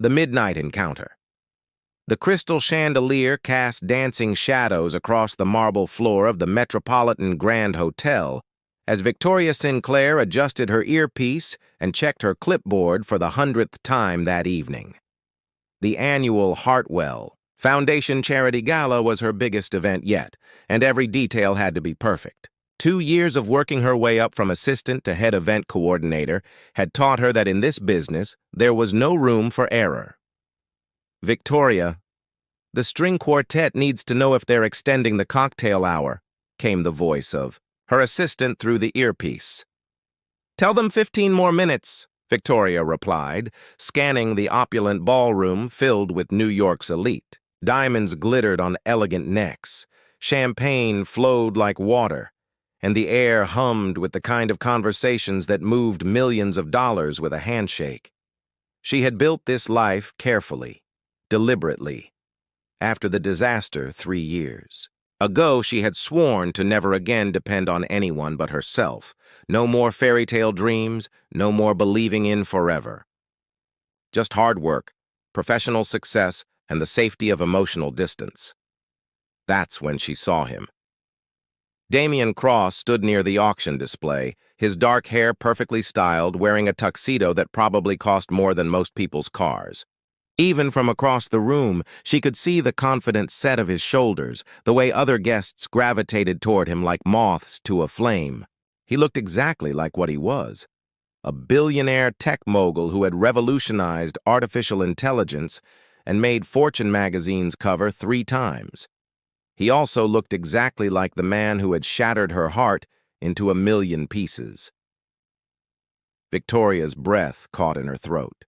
The midnight encounter. The crystal chandelier cast dancing shadows across the marble floor of the Metropolitan Grand Hotel as Victoria Sinclair adjusted her earpiece and checked her clipboard for the 100th time that evening. The annual Hartwell Foundation Charity Gala was her biggest event yet, and every detail had to be perfect. 2 years of working her way up from assistant to head event coordinator had taught her that in this business, there was no room for error. "Victoria, the string quartet needs to know if they're extending the cocktail hour," came the voice of her assistant through the earpiece. "Tell them 15 more minutes," Victoria replied, scanning the opulent ballroom filled with New York's elite. Diamonds glittered on elegant necks, champagne flowed like water, and the air hummed with the kind of conversations that moved millions of dollars with a handshake. She had built this life carefully, deliberately. After the disaster 3 years ago, she had sworn to never again depend on anyone but herself. No more fairy tale dreams, no more believing in forever. Just hard work, professional success, and the safety of emotional distance. That's when she saw him. Damian Cross stood near the auction display, his dark hair perfectly styled, wearing a tuxedo that probably cost more than most people's cars. Even from across the room, she could see the confident set of his shoulders, the way other guests gravitated toward him like moths to a flame. He looked exactly like what he was, a billionaire tech mogul who had revolutionized artificial intelligence and made Fortune magazine's cover 3 times. He also looked exactly like the man who had shattered her heart into 1,000,000 pieces. Victoria's breath caught in her throat.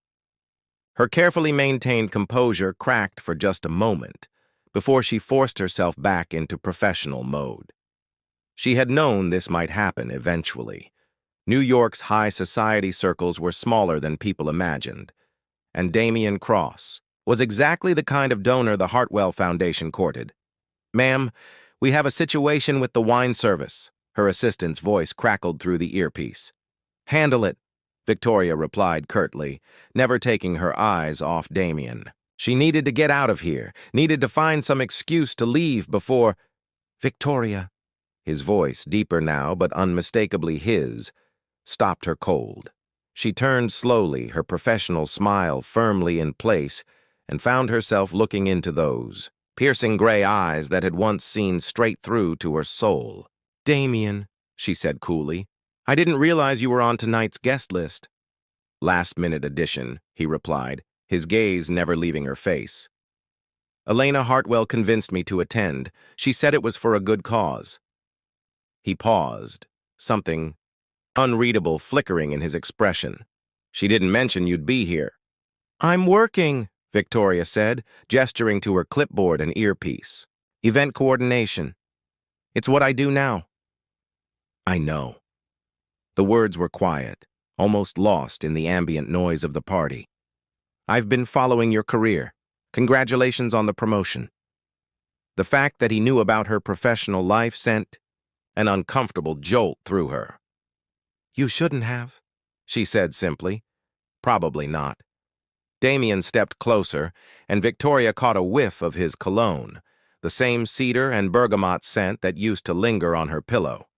Her carefully maintained composure cracked for just a moment before she forced herself back into professional mode. She had known this might happen eventually. New York's high society circles were smaller than people imagined, and Damian Cross was exactly the kind of donor the Hartwell Foundation courted. "Ma'am, we have a situation with the wine service," her assistant's voice crackled through the earpiece. "Handle it," Victoria replied curtly, never taking her eyes off Damian. She needed to get out of here, needed to find some excuse to leave before— "Victoria," his voice, deeper now but unmistakably his, stopped her cold. She turned slowly, her professional smile firmly in place, and found herself looking into those piercing gray eyes that had once seen straight through to her soul. "Damian," she said coolly, "I didn't realize you were on tonight's guest list." "Last-minute addition," he replied, his gaze never leaving her face. "Elena Hartwell convinced me to attend. She said it was for a good cause." He paused, something unreadable flickering in his expression. "She didn't mention you'd be here." "I'm working," Victoria said, gesturing to her clipboard and earpiece. "Event coordination. It's what I do now." "I know." The words were quiet, almost lost in the ambient noise of the party. "I've been following your career. Congratulations on the promotion." The fact that he knew about her professional life sent an uncomfortable jolt through her. "You shouldn't have," she said simply. "Probably not." Damian stepped closer, and Victoria caught a whiff of his cologne, the same cedar and bergamot scent that used to linger on her pillow.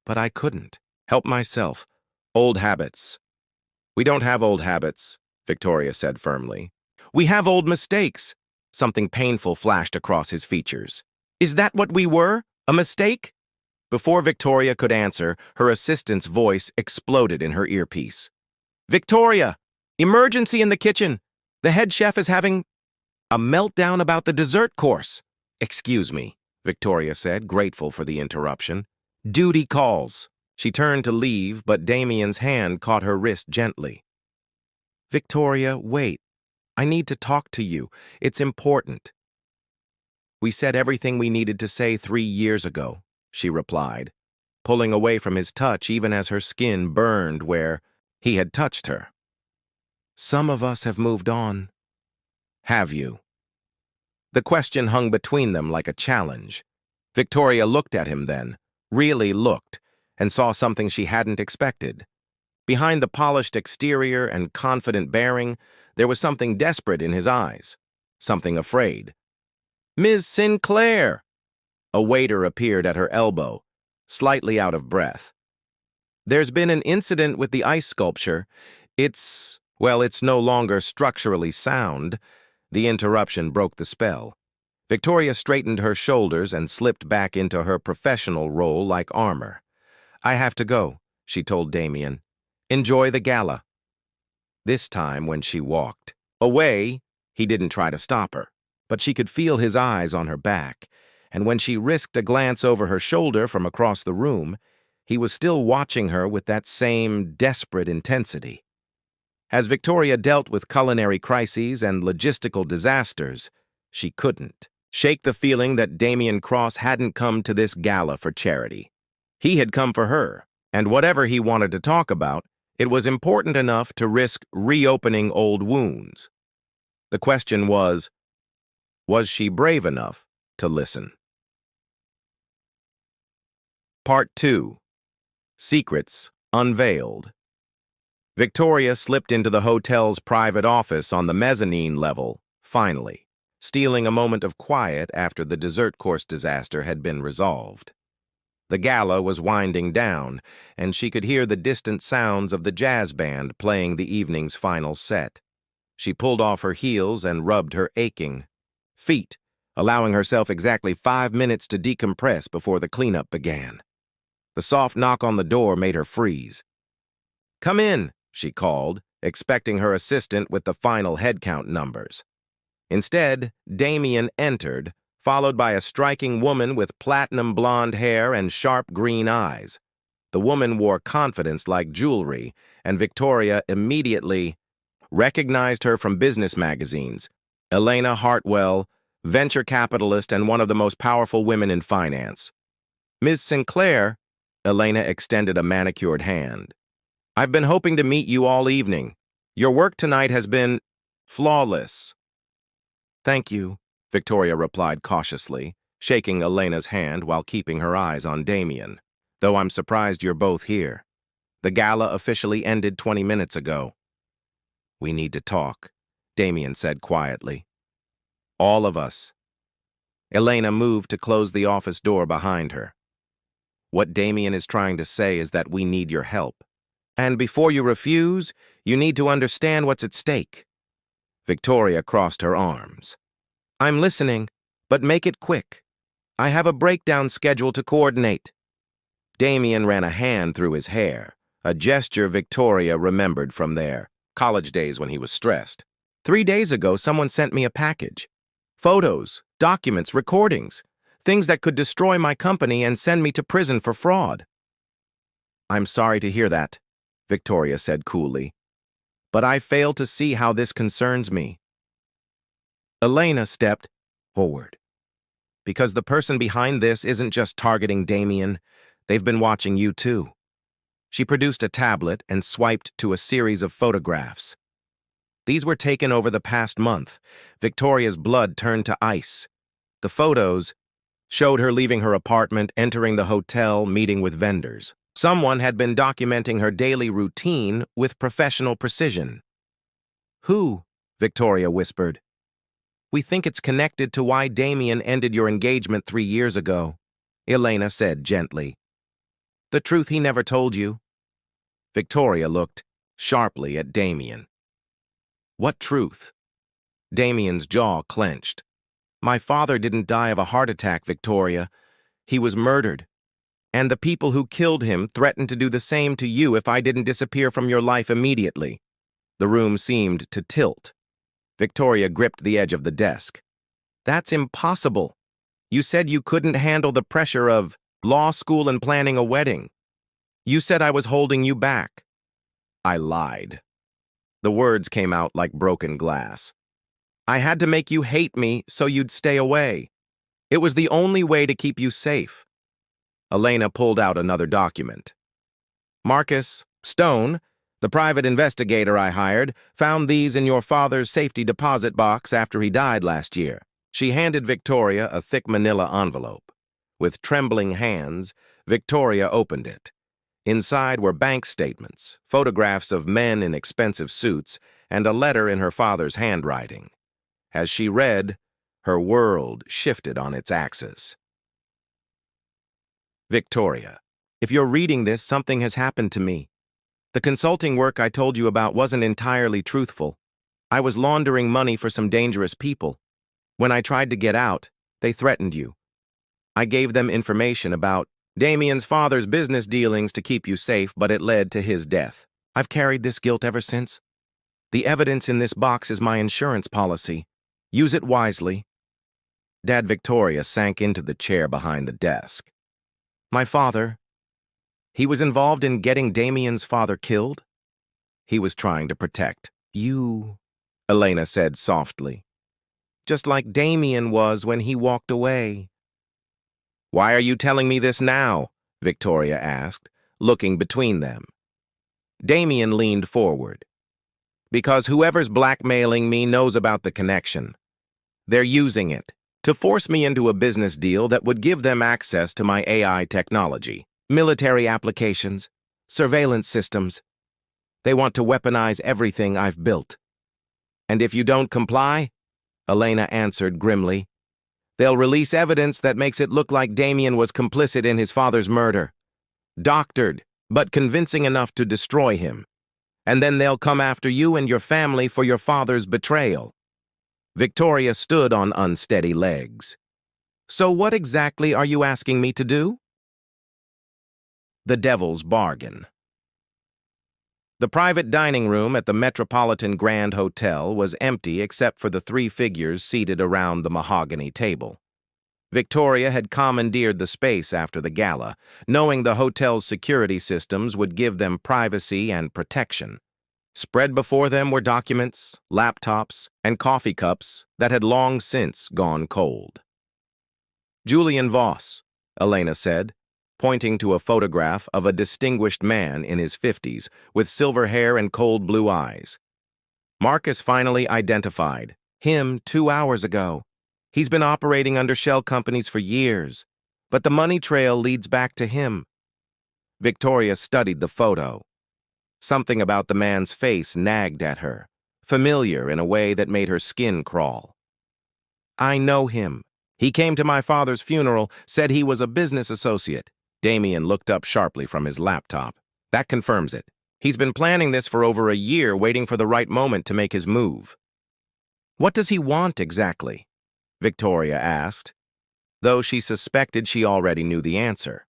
"But I couldn't help myself. Old habits." "We don't have old habits," Victoria said firmly. "We have old mistakes." Something painful flashed across his features. "Is that what we were? A mistake?" Before Victoria could answer, her assistant's voice exploded in her earpiece. "Victoria! Emergency in the kitchen! The head chef is having a meltdown about the dessert course." "Excuse me," Victoria said, grateful for the interruption. "Duty calls." She turned to leave, but Damian's hand caught her wrist gently. "Victoria, wait. I need to talk to you. It's important." "We said everything we needed to say 3 years ago," she replied, pulling away from his touch even as her skin burned where he had touched her. "Some of us have moved on." "Have you?" The question hung between them like a challenge. Victoria looked at him then, really looked, and saw something she hadn't expected. Behind the polished exterior and confident bearing, There was something desperate in his eyes, something afraid. "Ms. Sinclair!" A waiter appeared at her elbow, slightly out of breath. "There's been an incident with the ice sculpture. It's no longer structurally sound." The interruption broke the spell. Victoria straightened her shoulders and slipped back into her professional role like armor. "I have to go," she told Damien. "Enjoy the gala." This time, when she walked away, he didn't try to stop her, but she could feel his eyes on her back, and when she risked a glance over her shoulder from across the room, he was still watching her with that same desperate intensity. As Victoria dealt with culinary crises and logistical disasters, she couldn't shake the feeling that Damien Cross hadn't come to this gala for charity. He had come for her, and whatever he wanted to talk about, it was important enough to risk reopening old wounds. The question was she brave enough to listen? Part 2. Secrets Unveiled. Victoria slipped into the hotel's private office on the mezzanine level, finally, stealing a moment of quiet after the dessert course disaster had been resolved. The gala was winding down, and she could hear the distant sounds of the jazz band playing the evening's final set. She pulled off her heels and rubbed her aching feet, allowing herself exactly 5 minutes to decompress before the cleanup began. The soft knock on the door made her freeze. "Come in," she called, expecting her assistant with the final headcount numbers. Instead, Damien entered, followed by a striking woman with platinum blonde hair and sharp green eyes. The woman wore confidence like jewelry, and Victoria immediately recognized her from business magazines. Elena Hartwell, venture capitalist and one of the most powerful women in finance. "Ms. Sinclair," Elena extended a manicured hand. "I've been hoping to meet you all evening. Your work tonight has been flawless." "Thank you," Victoria replied cautiously, shaking Elena's hand while keeping her eyes on Damien. "Though I'm surprised you're both here. The gala officially ended 20 minutes ago." "We need to talk," Damien said quietly. "All of us." Elena moved to close the office door behind her. "What Damien is trying to say is that we need your help. And before you refuse, you need to understand what's at stake." Victoria crossed her arms. "I'm listening, but make it quick. I have a breakdown schedule to coordinate." Damien ran a hand through his hair, a gesture Victoria remembered from their college days when he was stressed. 3 days ago, someone sent me a package. Photos, documents, recordings, things that could destroy my company and send me to prison for fraud." "I'm sorry to hear that," Victoria said coolly, "but I fail to see how this concerns me." Elena stepped forward. "Because the person behind this isn't just targeting Damien, they've been watching you too." She produced a tablet and swiped to a series of photographs. These were taken over the past month. Victoria's blood turned to ice. The photos showed her leaving her apartment, entering the hotel, meeting with vendors. Someone had been documenting her daily routine with professional precision. "Who?" Victoria whispered. "We think it's connected to why Damien ended your engagement 3 years ago," Elena said gently. "The truth he never told you." Victoria looked sharply at Damien. "What truth?" Damien's jaw clenched. "My father didn't die of a heart attack, Victoria. He was murdered. And the people who killed him threatened to do the same to you if I didn't disappear from your life immediately." The room seemed to tilt. Victoria gripped the edge of the desk. "That's impossible. You said you couldn't handle the pressure of law school and planning a wedding. You said I was holding you back." "I lied." The words came out like broken glass. "I had to make you hate me so you'd stay away. It was the only way to keep you safe." Elena pulled out another document. "Marcus Stone, the private investigator I hired, found these in your father's safety deposit box after he died last year." She handed Victoria a thick manila envelope. With trembling hands, Victoria opened it. Inside were bank statements, photographs of men in expensive suits, and a letter in her father's handwriting. As she read, her world shifted on its axis. Victoria, if you're reading this, something has happened to me. The consulting work I told you about wasn't entirely truthful. I was laundering money for some dangerous people. When I tried to get out, they threatened you. I gave them information about Damien's father's business dealings to keep you safe, but it led to his death. I've carried this guilt ever since. The evidence in this box is my insurance policy. Use it wisely. Dad Victoria sank into the chair behind the desk. My father, he was involved in getting Damien's father killed? He was trying to protect you, Elena said softly. Just like Damien was when he walked away. Why are you telling me this now? Victoria asked, looking between them. Damien leaned forward. Because whoever's blackmailing me knows about the connection. They're using it to force me into a business deal that would give them access to my AI technology, military applications, surveillance systems. They want to weaponize everything I've built. And if you don't comply, Elena answered grimly, they'll release evidence that makes it look like Damien was complicit in his father's murder. Doctored, but convincing enough to destroy him. And then they'll come after you and your family for your father's betrayal. Victoria stood on unsteady legs. So what exactly are you asking me to do? The devil's bargain. The private dining room at the Metropolitan Grand Hotel was empty except for the 3 figures seated around the mahogany table. Victoria had commandeered the space after the gala, knowing the hotel's security systems would give them privacy and protection. Spread before them were documents, laptops, and coffee cups that had long since gone cold. Julian Voss, Elena said, pointing to a photograph of a distinguished man in his 50s with silver hair and cold blue eyes. Marcus finally identified him 2 hours ago. He's been operating under shell companies for years, but the money trail leads back to him. Victoria studied the photo. Something about the man's face nagged at her, familiar in a way that made her skin crawl. I know him. He came to my father's funeral, said he was a business associate. Damien looked up sharply from his laptop. That confirms it. He's been planning this for over a year, waiting for the right moment to make his move. What does he want exactly? Victoria asked, though she suspected she already knew the answer.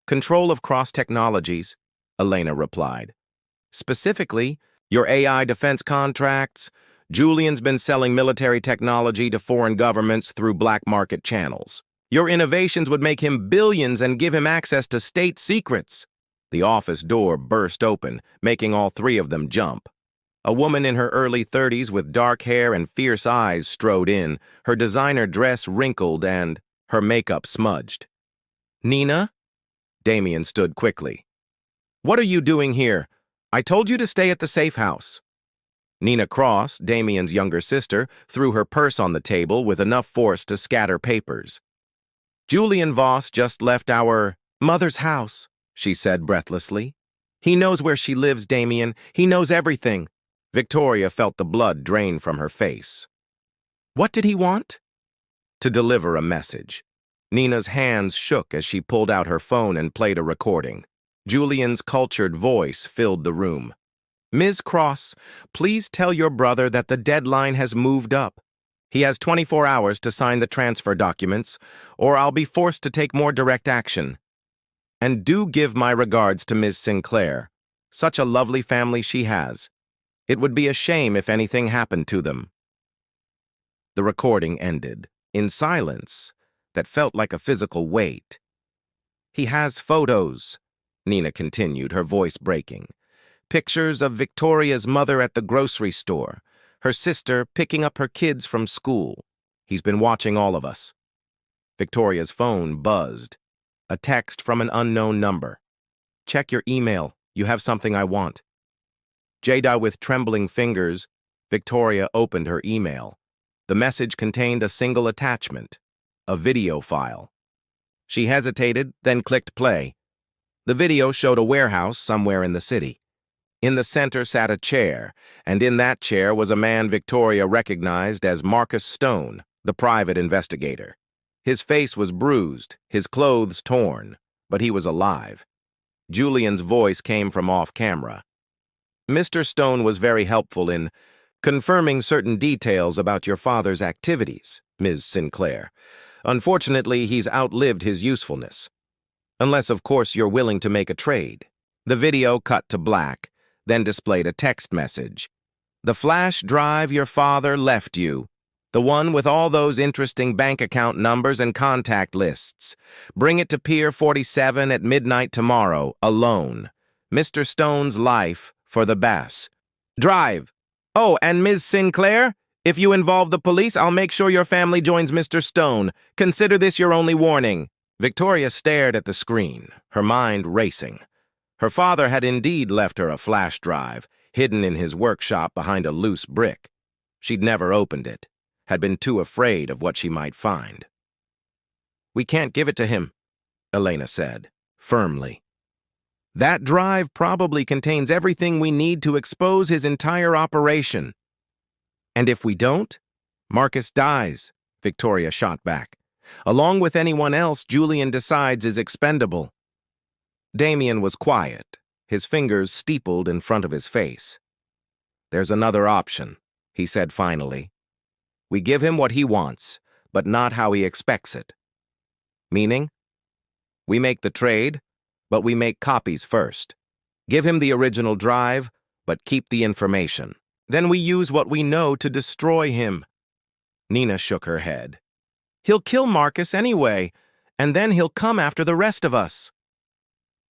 Control of cross-technologies, Elena replied. Specifically, your AI defense contracts. Julian's been selling military technology to foreign governments through black market channels. Your innovations would make him billions and give him access to state secrets. The office door burst open, making all 3 of them jump. A woman in her early 30s with dark hair and fierce eyes strode in, her designer dress wrinkled and her makeup smudged. Nina? Damien stood quickly. What are you doing here? I told you to stay at the safe house. Nina Cross, Damien's younger sister, threw her purse on the table with enough force to scatter papers. Julian Voss just left our mother's house, she said breathlessly. He knows where she lives, Damien. He knows everything. Victoria felt the blood drain from her face. What did he want? To deliver a message. Nina's hands shook as she pulled out her phone and played a recording. Julian's cultured voice filled the room. Ms. Cross, please tell your brother that the deadline has moved up. He has 24 hours to sign the transfer documents, or I'll be forced to take more direct action. And do give my regards to Ms. Sinclair. Such a lovely family she has. It would be a shame if anything happened to them. The recording ended, in silence that felt like a physical weight. He has photos, Nina continued, her voice breaking. Pictures of Victoria's mother at the grocery store, her sister picking up her kids from school. He's been watching all of us. Victoria's phone buzzed. A text from an unknown number. Check your email. You have something I want. Jada with trembling fingers, Victoria opened her email. The message contained a single attachment, a video file. She hesitated, then clicked play. The video showed a warehouse somewhere in the city. In the center sat a chair, and in that chair was a man Victoria recognized as Marcus Stone, the private investigator. His face was bruised, his clothes torn, but he was alive. Julian's voice came from off-camera. "Mr. Stone was very helpful in confirming certain details about your father's activities, Ms. Sinclair. Unfortunately, he's outlived his usefulness. Unless, of course, you're willing to make a trade." The video cut to black, then displayed a text message. "The flash drive your father left you. The one with all those interesting bank account numbers and contact lists. Bring it to Pier 47 at midnight tomorrow, alone. Mr. Stone's life for the best. Drive. Oh, and Ms. Sinclair, if you involve the police, I'll make sure your family joins Mr. Stone. Consider this your only warning." Victoria stared at the screen, her mind racing. Her father had indeed left her a flash drive, hidden in his workshop behind a loose brick. She'd never opened it, had been too afraid of what she might find. "We can't give it to him," Elena said, firmly. "That drive probably contains everything we need to expose his entire operation." "And if we don't, Marcus dies," Victoria shot back. "Along with anyone else Julian decides is expendable." Damien was quiet, his fingers steepled in front of his face. "There's another option," he said finally. "We give him what he wants, but not how he expects it." "Meaning?" "We make the trade, but we make copies first. Give him the original drive, but keep the information. Then we use what we know to destroy him." Nina shook her head. "He'll kill Marcus anyway, and then he'll come after the rest of us."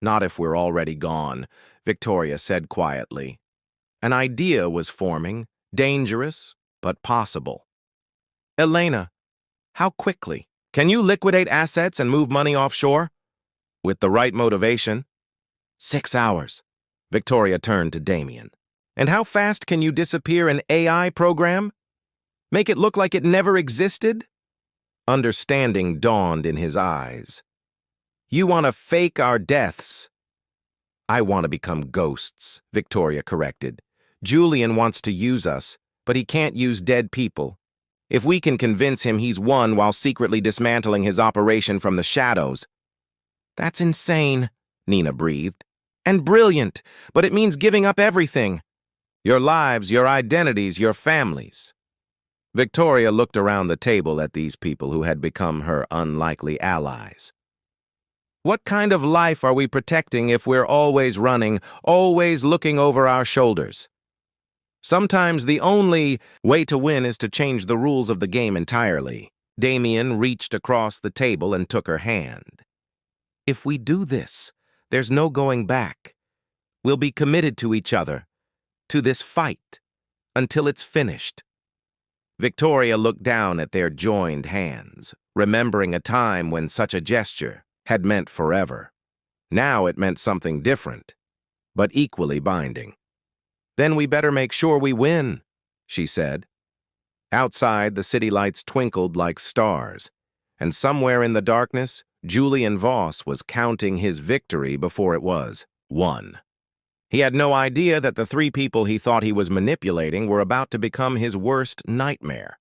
"Not if we're already gone," Victoria said quietly. An idea was forming, dangerous, but possible. "Elena, how quickly? Can you liquidate assets and move money offshore?" "With the right motivation." 6 hours. Victoria turned to Damien. "And how fast can you disappear an AI program? Make it look like it never existed?" Understanding dawned in his eyes. "You want to fake our deaths." "I want to become ghosts," Victoria corrected. "Julian wants to use us, but he can't use dead people. If we can convince him he's won while secretly dismantling his operation from the shadows." "That's insane," Nina breathed. "And brilliant, but it means giving up everything. Your lives, your identities, your families." Victoria looked around the table at these people who had become her unlikely allies. "What kind of life are we protecting if we're always running, always looking over our shoulders? Sometimes the only way to win is to change the rules of the game entirely." Damien reached across the table and took her hand. "If we do this, there's no going back. We'll be committed to each other, to this fight, until it's finished." Victoria looked down at their joined hands, remembering a time when such a gesture had meant forever. Now it meant something different, but equally binding. "Then we better make sure we win," she said. Outside, the city lights twinkled like stars, and somewhere in the darkness, Julian Voss was counting his victory before it was won. He had no idea that the 3 people he thought he was manipulating were about to become his worst nightmare.